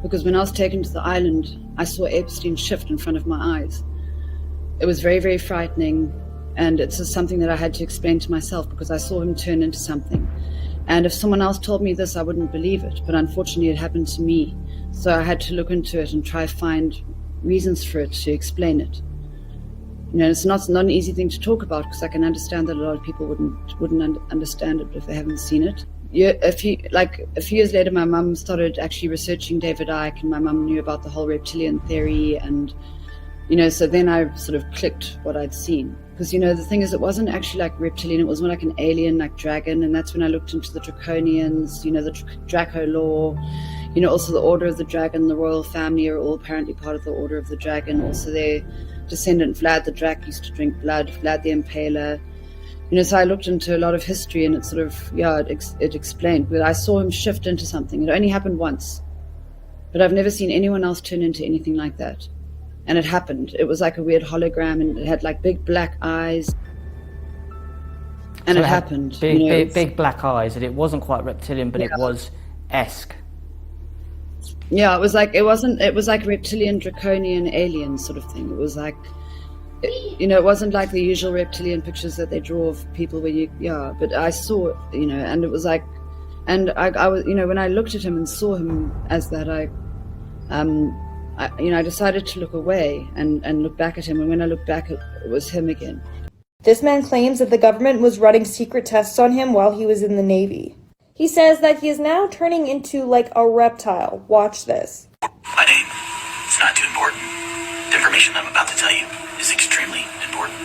because when I was taken to the island, I saw Epstein shift in front of my eyes. It was very, very frightening, and it's just something that I had to explain to myself because I saw him turn into something. And if someone else told me this, I wouldn't believe it, but unfortunately it happened to me. So I had to look into it and try to find reasons for it to explain it. You know, it's not an easy thing to talk about because I can understand that a lot of people wouldn't understand it if they haven't seen it. A few years later, my mum started actually researching David Icke, and my mum knew about the whole reptilian theory, and so then I sort of clicked what I'd seen. Because the thing is, it wasn't actually like reptilian; it was more like an alien, like dragon. And that's when I looked into the Draconians, the Draco law, also the Order of the Dragon, the royal family are all apparently part of the Order of the Dragon. Also, their descendant Vlad the Drac used to drink blood, Vlad the Impaler. So I looked into a lot of history, and it sort of, it explained. But I saw him shift into something. It only happened once, but I've never seen anyone else turn into anything like that. And it happened. It was like a weird hologram, and it had like big black eyes. And so it happened. Big black eyes, and it wasn't quite reptilian, but it was esque. Yeah, it was like reptilian, draconian, alien sort of thing. It was like, it wasn't like the usual reptilian pictures that they draw of people where but I saw it, and it was like, and I was, when I looked at him and saw him as that, I decided to look away and look back at him. And when I looked back, it was him again. This man claims that the government was running secret tests on him while he was in the Navy. He says that he is now turning into like a reptile. Watch this. My name is not too important. The information I'm about to tell you is extremely important.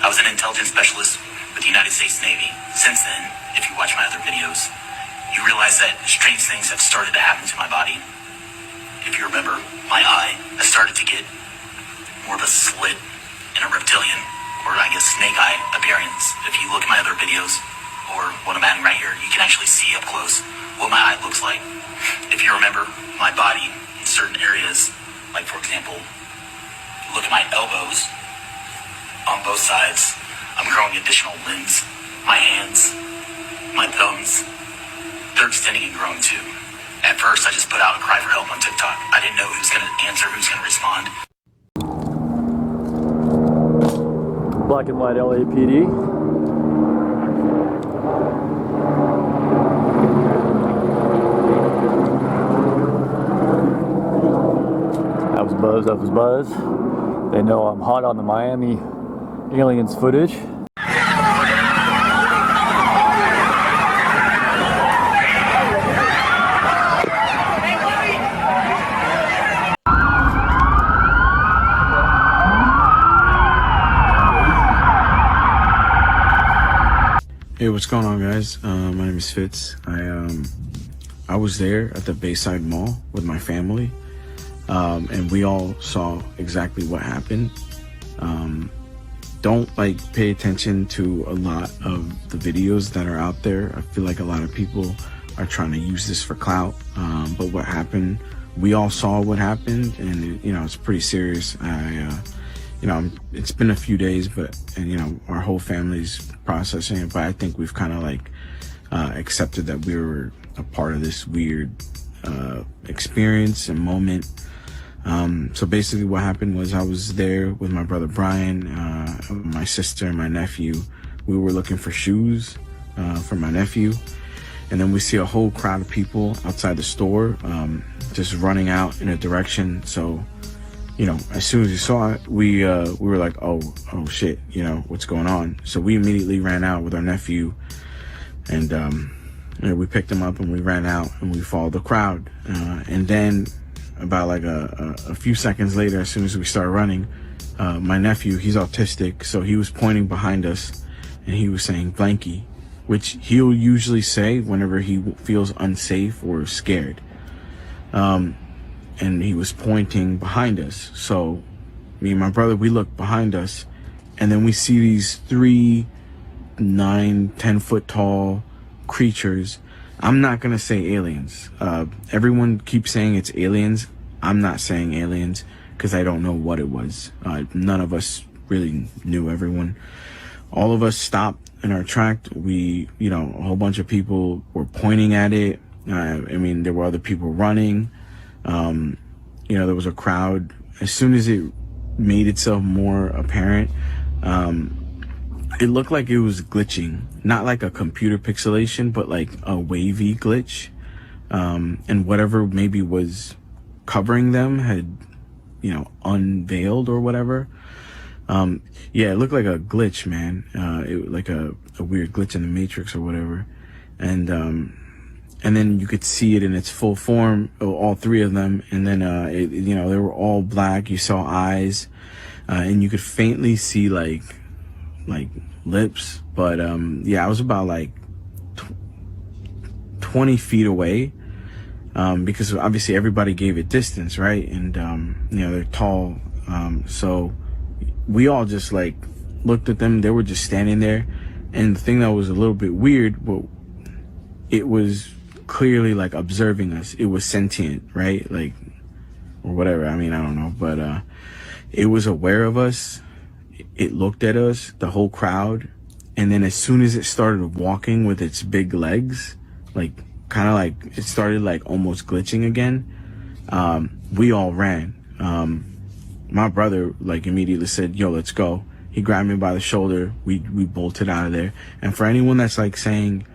I was an intelligence specialist with the United States Navy. Since then, if you watch my other videos, you realize that strange things have started to happen to my body. If you remember, my eye has started to get more of a slit in a reptilian, or I guess snake eye appearance. If you look at my other videos, or what I'm adding right here, you can actually see up close what my eye looks like. If you remember, my body in certain areas, like for example, look at my elbows on both sides, I'm growing additional limbs. My hands, my thumbs, they're extending and growing too. At first, I just put out a cry for help on TikTok. I didn't know who's going to answer, who's going to respond. Black and white LAPD. That was Buzz. They know I'm hot on the Miami aliens footage. Hey, what's going on, guys? My name is Fitz. I was there at the Bayside Mall with my family. And we all saw exactly what happened. Don't pay attention to a lot of the videos that are out there. I feel like a lot of people are trying to use this for clout. But what happened, we all saw what happened, and it's pretty serious. It's been a few days, and our whole family's processing it, but I think we've kind of accepted that we were a part of this weird experience and moment. So basically what happened was I was there with my brother Brian, my sister, and my nephew. We were looking for shoes for my nephew, and then we see a whole crowd of people outside the store just running out in a direction. So as soon as we saw it, we were like, oh shit, what's going on? So we immediately ran out with our nephew, and we picked him up and we ran out and we followed the crowd, and then about a few seconds later, as soon as we started running, my nephew, he's autistic, so he was pointing behind us and he was saying blankie, which he'll usually say whenever he feels unsafe or scared. And he was pointing behind us. So me and my brother, we look behind us, and then we see these 3 9-10 foot tall creatures. I'm not gonna say aliens. Everyone keeps saying it's aliens. I'm not saying aliens because I don't know what it was. None of us really knew everyone. All of us stopped in our track. A whole bunch of people were pointing at it. There were other people running. You know, there was a crowd. As soon as it made itself more apparent, it looked like it was glitching, not like a computer pixelation, but like a wavy glitch. And whatever maybe was covering them had, you know, unveiled or whatever. Yeah, it looked like a glitch, man. It like a weird glitch in the Matrix or whatever. And then you could see it in its full form, all three of them. And then, you know, they were all black. You saw eyes, and you could faintly see like lips. But, yeah, I was about like 20 feet away. Because obviously everybody gave it distance, right? And, you know, they're tall. So we all just like looked at them. They were just standing there. And the thing that was a little bit weird, well, it was clearly like observing us. It was sentient, right? Like, or whatever. I mean, I don't know, but, it was aware of us. It looked at us, the whole crowd. And then as soon as it started walking with its big legs, like, kind of like it started like almost glitching again, we all ran. My brother like immediately said, yo, let's go. He grabbed me by the shoulder. We bolted out of there. And for anyone that's like saying,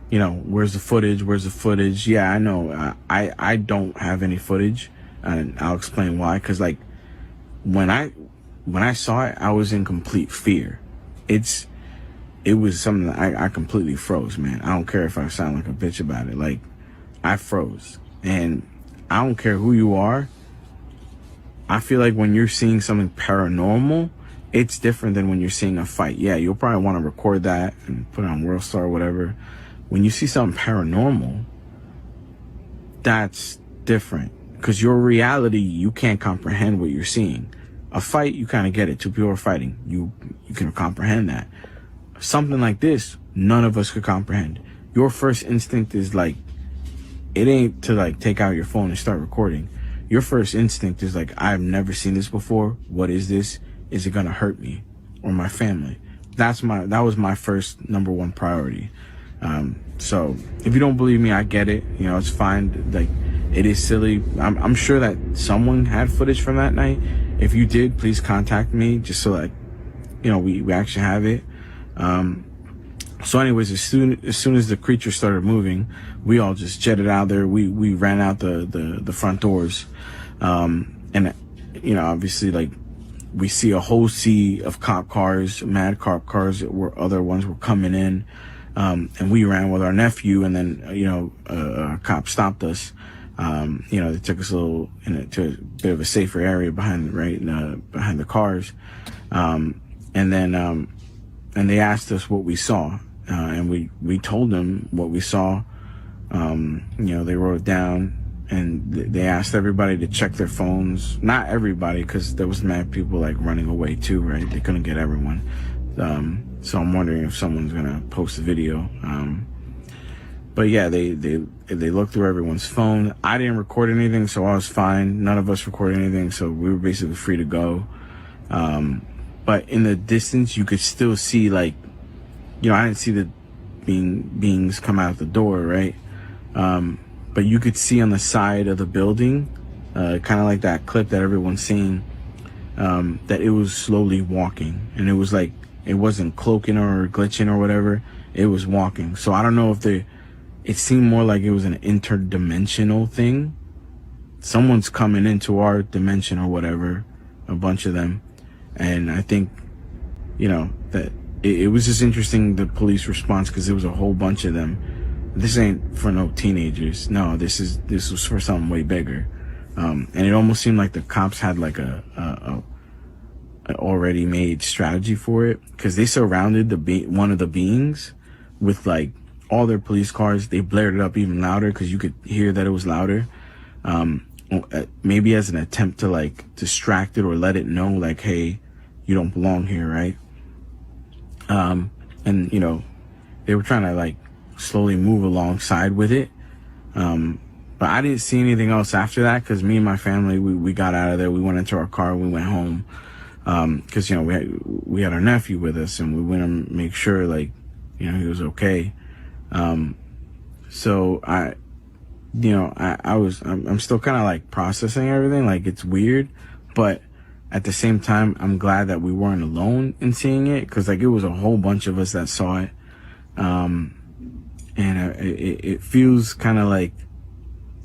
you know, where's the footage? Yeah, I know. I don't have any footage, and I'll explain why. Cause like when I saw it, I was in complete fear. It was something that I completely froze, man. I don't care if I sound like a bitch about it. Like, I froze. And I don't care who you are. I feel like when you're seeing something paranormal, it's different than when you're seeing a fight. Yeah, you'll probably want to record that and put it on World Star or whatever. When you see something paranormal, that's different. Because your reality, you can't comprehend what you're seeing. A fight, you kind of get it. Two people are fighting. You can comprehend that. Something like this, none of us could comprehend. Your first instinct is like, it ain't to like take out your phone and start recording. Your first instinct is like, I've never seen this before. What is this? Is it gonna hurt me or my family? That was my first number one priority. So if you don't believe me, I get it. You know, it's fine. Like, it is silly. I'm sure that someone had footage from that night. If you did, please contact me just so that, you know, we actually have it. So anyways, as soon as the creature started moving, we all just jetted out there. We ran out the front doors. And, you know, obviously, like, we see a whole sea of cop cars, mad cop cars, other ones were coming in. And we ran with our nephew, and then, you know, a cop stopped us. You know, they took us to a bit of a safer area behind the cars. And then, and they asked us what we saw, and we told them what we saw. You know, they wrote it down, and they asked everybody to check their phones. Not everybody, because there was mad people like running away too, right? They couldn't get everyone. So I'm wondering if someone's gonna post a video. But yeah, they looked through everyone's phone. I didn't record anything, so I was fine. None of us recorded anything, so we were basically free to go. But in the distance, you could still see, like, you know, I didn't see the beings come out the door, right? But you could see on the side of the building, kind of like that clip that everyone's seeing, that it was slowly walking. And it was like, it wasn't cloaking or glitching or whatever. It was walking. So I don't know if it seemed more like it was an interdimensional thing. Someone's coming into our dimension or whatever, a bunch of them. And I think, you know, that it was just interesting, the police response, because there was a whole bunch of them. This ain't for no teenagers. No, this was for something way bigger. And it almost seemed like the cops had like a already made strategy for it, because they surrounded one of the beings with like all their police cars. They blared it up even louder because you could hear that it was louder. Maybe as an attempt to like distract it or let it know like, hey, you don't belong here, right? And you know, they were trying to like slowly move alongside with it. But I didn't see anything else after that, because me and my family, we got out of there. We went into our car, we went home. Because, you know, we had our nephew with us, and we went to make sure, like, you know, he was okay. So I'm still kind of like processing everything. Like, it's weird, but at the same time, I'm glad that we weren't alone in seeing it, because like it was a whole bunch of us that saw it. And it feels kind of like,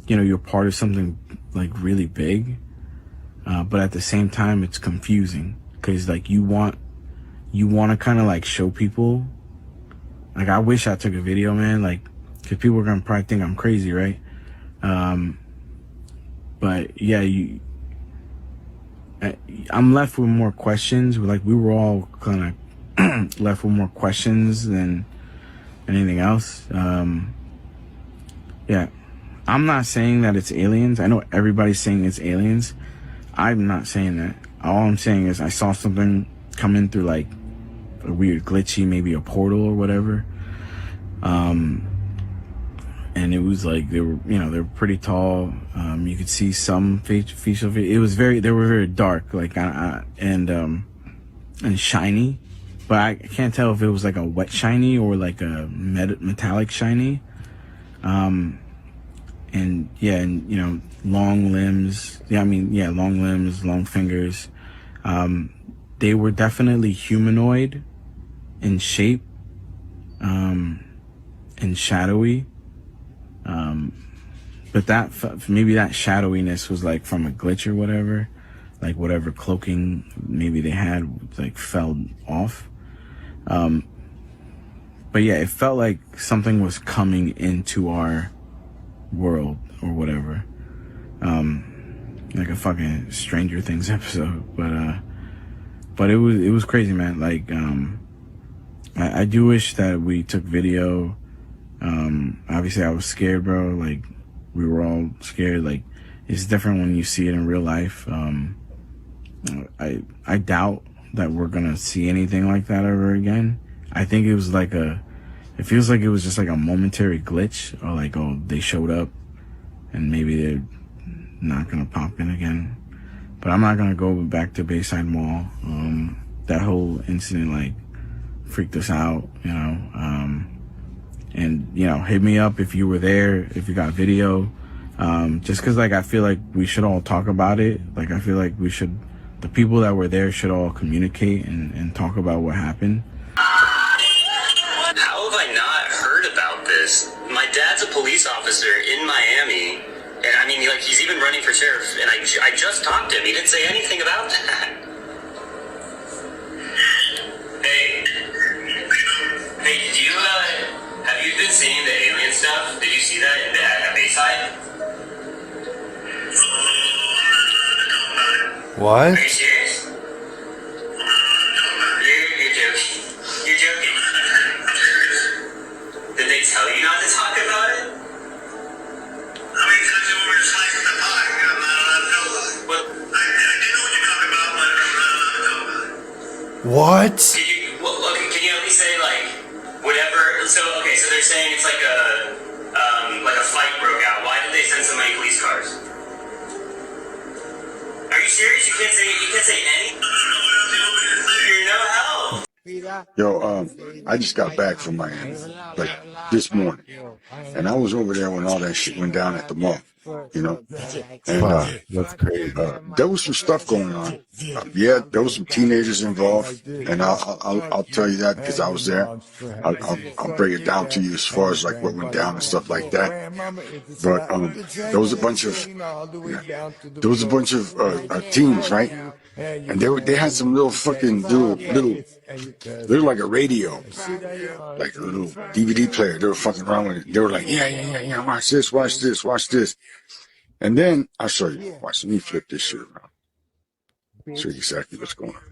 you're part of something like really big. But at the same time, it's confusing, because like you want to kind of like show people. Like, I wish I took a video, man, like, because people are gonna probably think I'm crazy, right? But yeah, I'm left with more questions. Like, we were all kind of left with more questions than anything else. Yeah, I'm not saying that it's aliens. I know everybody's saying it's aliens. I'm not saying that. All I'm saying is I saw something come in through like a weird glitchy, maybe a portal or whatever. And it was like they were pretty tall. You could see some facial. They were very dark, like and shiny, but I can't tell if it was like a wet shiny or like a metallic shiny. And long limbs. Long limbs, long fingers. They were definitely humanoid in shape, and shadowy. But maybe that shadowiness was like from a glitch or whatever, like whatever cloaking maybe they had like fell off. But yeah, it felt like something was coming into our world or whatever, like a fucking Stranger Things episode. But it was crazy, man. Like, I do wish that we took video. Obviously I was scared, bro. Like, we were all scared. Like, it's different when you see it in real life. I doubt that we're gonna see anything like that ever again. I think it feels like it was just like a momentary glitch, or like, oh, they showed up and maybe they're not gonna pop in again. But I'm not gonna go back to Bayside Mall. That whole incident like freaked us out, and hit me up if you were there, if you got video, just because like I feel like we should all talk about it. Like, I feel like the people that were there should all communicate and talk about what happened. How have I not heard about this? My dad's a police officer in Miami, and I mean, like, he's even running for sheriff, and I just talked to him. He didn't say anything about that. Hey, have you been seeing the alien stuff? Did you see that at Bayside? What? Are you serious? You're joking. You're joking. Did they tell you not to talk about it? How many times you want me to slice the pie? I'm not allowed to know about it. What? I know what you're talking about, but I'm not allowed to know about it. What? Can you at least say, like, whatever? So they're saying it's like a fight broke out. Why did they send so many police cars? Are you serious? You can't say any? You're no help. Yo, I just got back from Miami, like, this morning. And I was over there when all that shit went down at the mall, And that's crazy. there was some stuff going on. Yeah, there was some teenagers involved, and I'll tell you that because I was there. I'll break it down to you as far as like what went down and stuff like that. But there was a bunch of teens, right? And they had some little fucking they're like a radio, like a little DVD player. They were fucking around with it. They were like, yeah, watch this. And then I'll show you. Watch, let me flip this shit around. Show you exactly what's going on.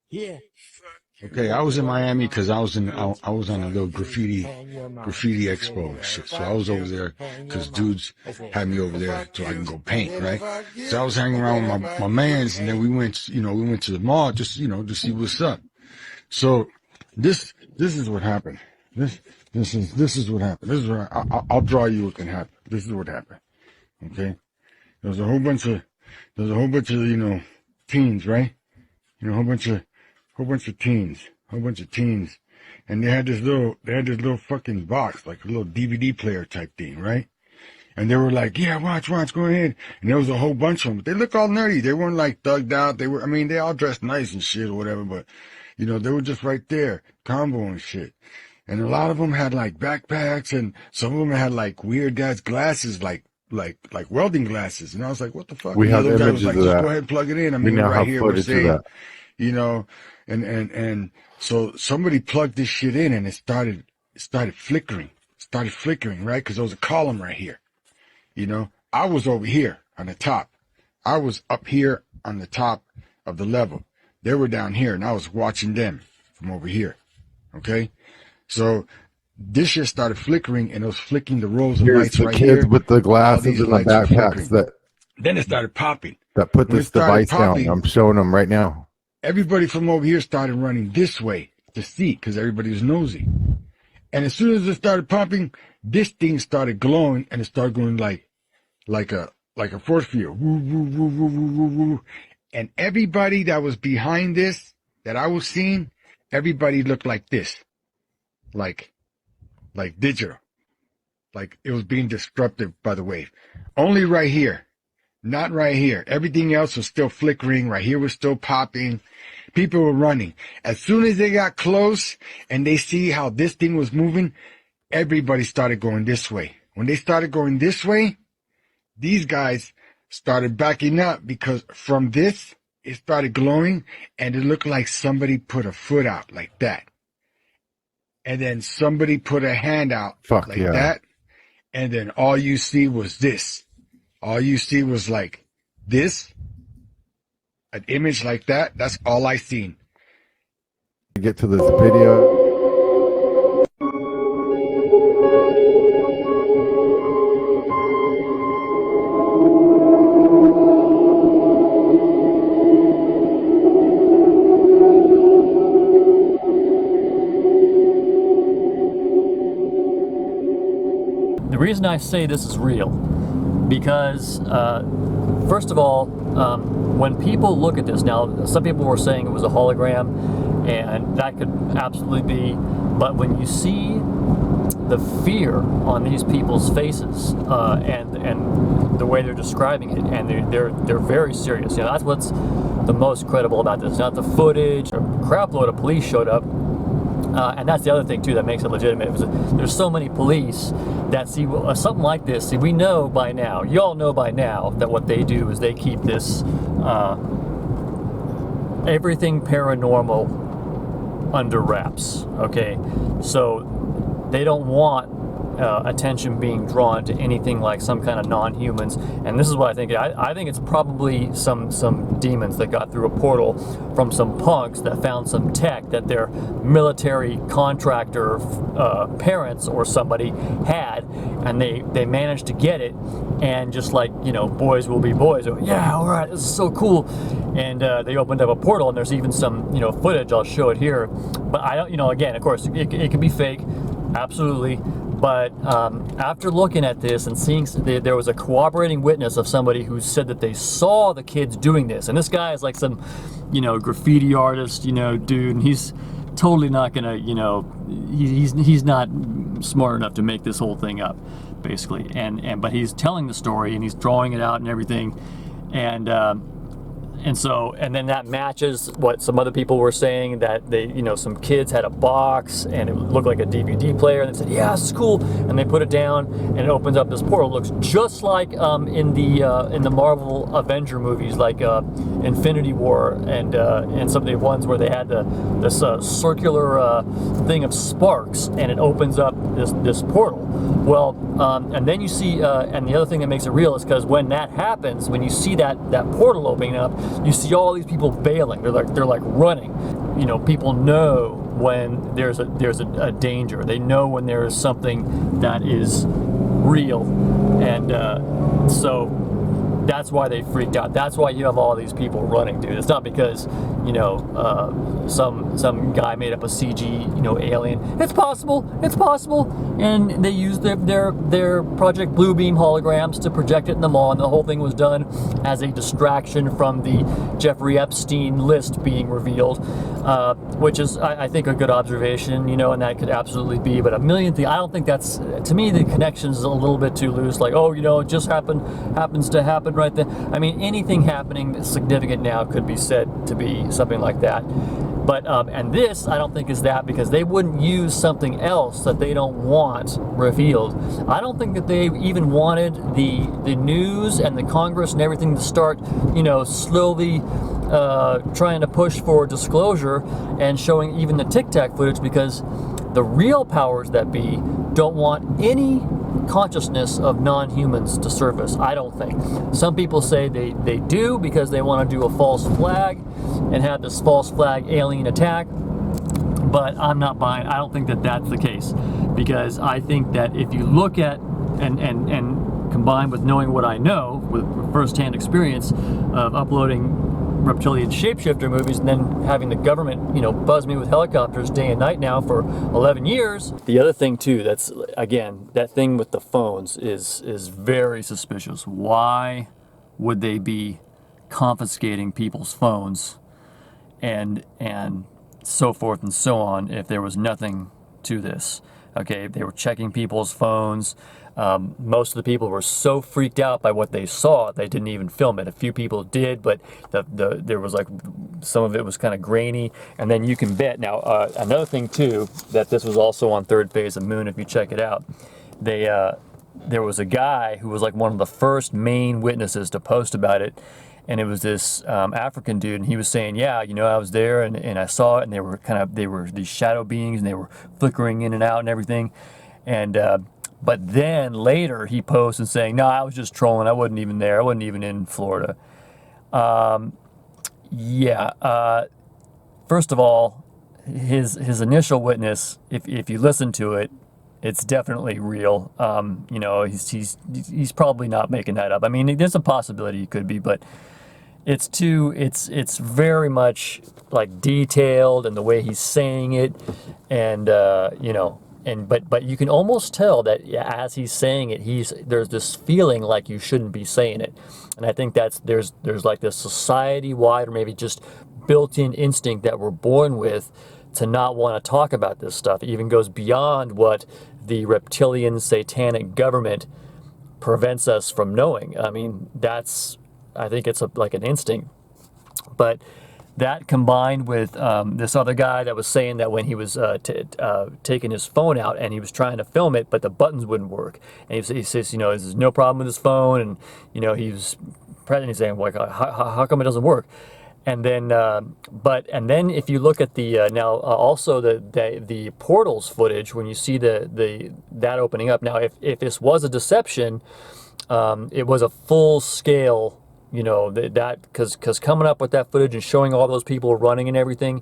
Yeah. Okay, I was in Miami because I was on a little graffiti expo and shit. So I was over there because dudes had me over there so I can go paint, right? So I was hanging around with my mans, and then we went to the mall just to see what's up. So this is what happened. This is what happened. This is what I'll draw you what can happen. This is what happened. Okay, there's a whole bunch of teens, right? A whole bunch of teens, and they had this little fucking box, like a little DVD player type thing, right? And they were like, yeah, watch, go ahead. And there was a whole bunch of them. But they look all nerdy. They weren't like thugged out. They all dressed nice and shit or whatever, but, you know, they were just right there, combo and shit. And a lot of them had like backpacks, and some of them had like weird ass glasses, like welding glasses. And I was like, what the fuck? We have the other guy was images like, of just that. go ahead and plug it in. I We mean, now right have here, we're footage of saying, that. you know, and so somebody plugged this shit in, and it started flickering, right? Because there was a column right here. You know, I was over here on the top. I was up here on the top of the level. They were down here, and I was watching them from over here. Okay, so this shit started flickering, and it was flicking the rows of Here's lights the right kids here. with the All glasses these and the lights were backpacks flickering. Then it started popping. that put When this it started device down. popping, I'm showing them right now. everybody from over here started running this way to see, because everybody was nosy. And as soon as it started popping, this thing started glowing, and it started going like a force field. Woo, woo, woo, woo, woo, woo, woo. And everybody that was behind this, that I was seeing, everybody looked like this. Like digital. Like it was being disrupted by the wave. Only right here. Not right here. Everything else was still flickering. Right here was still popping. People were running. As soon as they got close and they see how this thing was moving, everybody started going this way. When they started going this way, these guys started backing up, because from this, it started glowing, and it looked like somebody put a foot out like that. And then somebody put a hand out like that. And then all you see was this. All you see was like this, an image like that. That's all I seen. Get to this video. The reason I say this is real, because first of all, when people look at this, now some people were saying it was a hologram, and that could absolutely be, but when you see the fear on these people's faces and the way they're describing it, and they're very serious. You know, that's what's the most credible about this. Not the footage. A crap load of police showed up. And that's the other thing too that makes it legitimate. There's so many police that see something like this. See, we know by now, you all know by now, that what they do is they keep this everything paranormal under wraps. Okay, so they don't want attention being drawn to anything like some kind of non-humans. And this is what I think. I think it's probably some demons that got through a portal from some punks that found some tech that their military contractor parents or somebody had, and they managed to get it, and just like, you know, boys will be boys. Yeah, all right, this is so cool. And they opened up a portal, and there's even some, you know, footage. I'll show it here. But I don't, you know, again, of course, it can be fake, absolutely. But after looking at this and seeing, there was a corroborating witness of somebody who said that they saw the kids doing this. And this guy is like some, you know, graffiti artist, you know, dude. And he's totally not gonna, you know, he's not smart enough to make this whole thing up, basically. But he's telling the story, and he's drawing it out and everything. And then that matches what some other people were saying, that they, you know, some kids had a box and it looked like a DVD player, and they said, yeah, this is cool, and they put it down and it opens up this portal. It looks just like in the Marvel Avenger movies, like Infinity War and some of the ones where they had this circular thing of sparks, and it opens up this portal. Well, and then you see, and the other thing that makes it real is because when that happens, when you see that portal opening up, you see all these people bailing. They're like running. You know, people know when there's a danger. They know when there is something that is real, and so that's why they freaked out. That's why you have all these people running, dude. It's not because, you know, some guy made up a CG, you know, alien. It's possible, and they used their Project Bluebeam holograms to project it in the mall, and the whole thing was done as a distraction from the Jeffrey Epstein list being revealed, which is, I think, a good observation, you know, and that could absolutely be, but a million things. I don't think that's, to me, the connection's a little bit too loose, like, oh, you know, it just happens to happen right there. I mean, anything happening that's significant now could be said to be something like that. But, and this, I don't think is that, because they wouldn't use something else that they don't want revealed. I don't think that they even wanted the news and the Congress and everything to start, you know, slowly trying to push for disclosure and showing even the Tic Tac footage, because the real powers that be don't want any consciousness of non-humans to surface, I don't think. Some people say they do because they want to do a false flag and have this false flag alien attack, but I'm not buying. I don't think that that's the case, because I think that if you look at and combined with knowing what I know with first-hand experience of uploading Reptilian shapeshifter movies and then having the government, you know, buzz me with helicopters day and night now for 11 years. The other thing too, that's, again, that thing with the phones is very suspicious. Why would they be confiscating people's phones and so forth and so on if there was nothing to this? Okay, they were checking people's phones. Most of the people were so freaked out by what they saw, they didn't even film it. A few people did, but there was like, some of it was kind of grainy. And then you can bet, now another thing too, that this was also on Third Phase of Moon, if you check it out. There was a guy who was like one of the first main witnesses to post about it. And it was this African dude, and he was saying, yeah, you know, I was there and I saw it, and they were these shadow beings, and they were flickering in and out and everything. And but then later he posts and saying, no, I was just trolling. I wasn't even there. I wasn't even in Florida. First of all, his initial witness, if you listen to it, it's definitely real. You know, he's probably not making that up. I mean, there's a possibility he could be, but it's very much like detailed in the way he's saying it, and you know, but you can almost tell that as he's saying it, there's this feeling like you shouldn't be saying it, and I think there's like this society-wide or maybe just built-in instinct that we're born with to not want to talk about this stuff. It even goes beyond what the reptilian satanic government prevents us from knowing. I mean, I think it's like an instinct. But that combined with this other guy that was saying that when he was taking his phone out and he was trying to film it, but the buttons wouldn't work. And he says, you know, there's no problem with his phone. And, you know, he's saying, like, how come it doesn't work? And then, and then if you look at the also the portals footage, when you see that opening up. Now, if this was a deception, it was a full scale, you know, because coming up with that footage and showing all those people running and everything,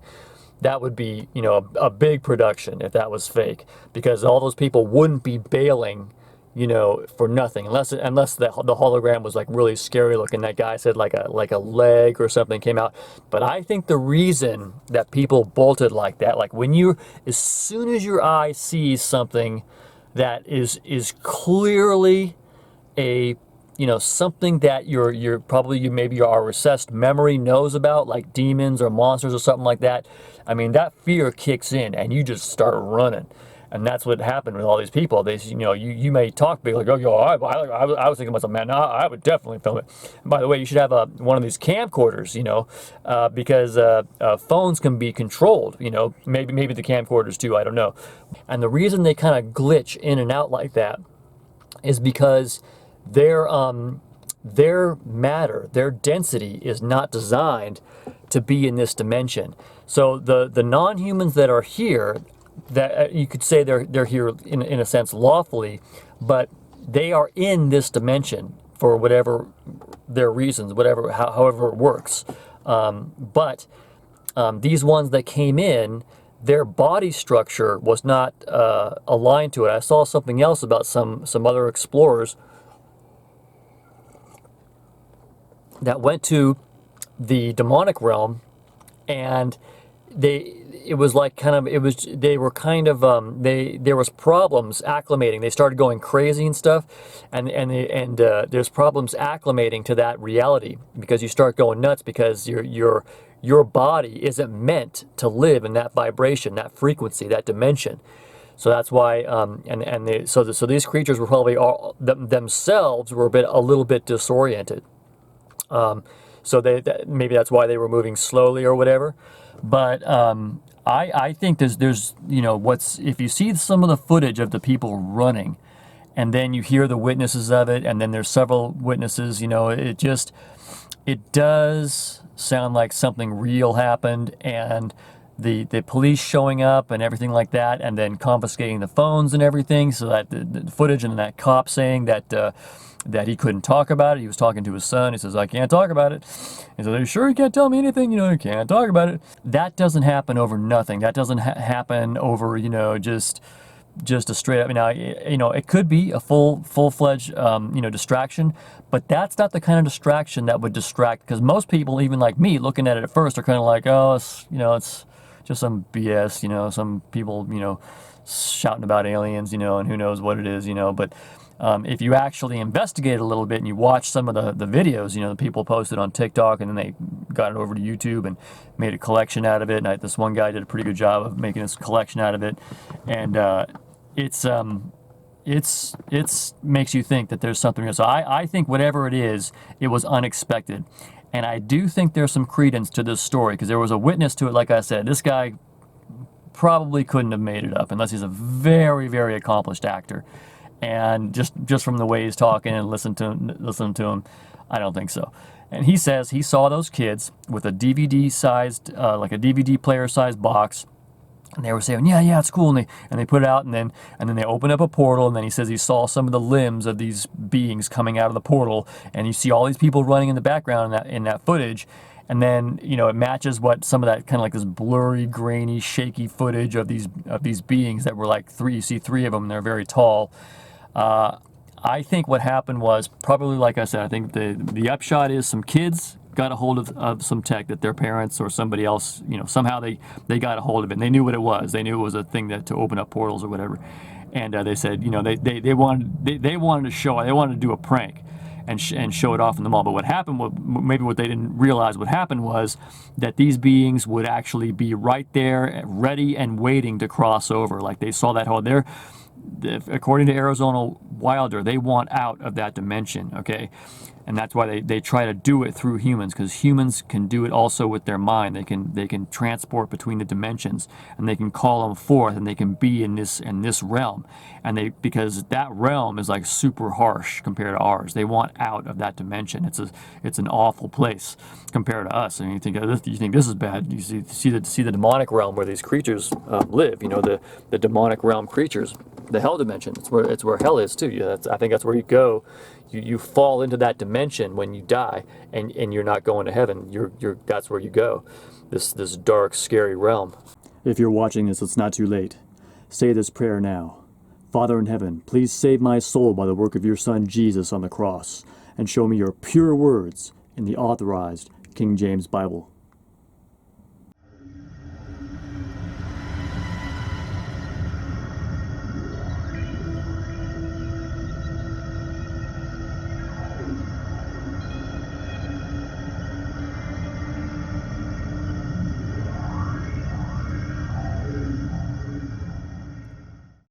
that would be, you know, a big production if that was fake, because all those people wouldn't be bailing, you know, for nothing, unless the hologram was like really scary looking. That guy said like a leg or something came out. But I think the reason that people bolted like that, like as soon as your eye sees something that is clearly a, you know, something that maybe our recessed memory knows about, like demons or monsters or something like that. I mean, that fear kicks in and you just start running. And that's what happened with all these people. They, you know, you may talk big, like, oh, yo, I was thinking about something, man, no, I would definitely film it. And by the way, you should have one of these camcorders, you know, because phones can be controlled, you know, maybe the camcorders too, I don't know. And the reason they kind of glitch in and out like that is because their matter, their density is not designed to be in this dimension. So the non-humans that are here, that you could say they're here in a sense lawfully, but they are in this dimension for whatever their reasons, however it works. But these ones that came in, their body structure was not aligned to it. I saw something else about some other explorers that went to the demonic realm, and there was problems acclimating. They started going crazy and stuff, and there's problems acclimating to that reality, because you start going nuts, because your body isn't meant to live in that vibration, that frequency, that dimension. So that's why, so these creatures were probably themselves were a little bit disoriented. So maybe that's why they were moving slowly or whatever. But I think there's if you see some of the footage of the people running, and then you hear the witnesses of it, and then there's several witnesses, it does sound like something real happened, and the police showing up and everything like that, and then confiscating the phones and everything, so that the footage, and that cop saying that he couldn't talk about it. He was talking to his son. He says, "I can't talk about it." He says, "Are you sure you can't tell me anything? You can't talk about it." That doesn't happen over nothing. That doesn't happen over, just a straight up. Now, it could be a full-fledged, distraction, but that's not the kind of distraction that would distract, because most people, even like me, looking at it at first, are kind of like, oh, it's just some BS, some people, shouting about aliens, and who knows what it is, but if you actually investigate a little bit and you watch some of the videos, the people posted on TikTok, and then they got it over to YouTube and made a collection out of it. And this one guy did a pretty good job of making this collection out of it. And it's makes you think that there's something real. So I think whatever it is, it was unexpected. And I do think there's some credence to this story, because there was a witness to it. Like I said, this guy probably couldn't have made it up unless he's a very, very accomplished actor. And just from the way he's talking and listen to him, I don't think so. And he says he saw those kids with a DVD-sized, like a DVD player-sized box, and they were saying, yeah, it's cool, and they put it out, and then they open up a portal, and then he says he saw some of the limbs of these beings coming out of the portal, and you see all these people running in the background in that footage. And then, it matches what some of that kind of like this blurry, grainy, shaky footage of these beings that were like three. You see three of them, and they're very tall. I think what happened was probably, like I said, I think the upshot is some kids got a hold of some tech that their parents or somebody else, somehow they got a hold of it, and they knew what it was. They knew it was a thing to open up portals or whatever. And they said, they wanted to show it. They wanted to do a prank and show it off in the mall. But what happened, maybe what they didn't realize what happened was that these beings would actually be right there, ready and waiting to cross over. Like they saw that whole according to Arizona Wilder, they want out of that dimension, okay? And that's why they try to do it through humans, because humans can do it also with their mind. They can transport between the dimensions, and they can call them forth, and they can be in this realm. And because that realm is like super harsh compared to ours. They want out of that dimension. It's an awful place compared to us. I mean, you think this is bad. You see the demonic realm where these creatures live. The demonic realm creatures, the hell dimension. It's where hell is too. I think that's where you go. You fall into that dimension when you die, and you're not going to heaven. That's where you go. This dark, scary realm. If you're watching this, it's not too late. Say this prayer now. Father in heaven, please save my soul by the work of your Son Jesus on the cross, and show me your pure words in the authorized King James Bible.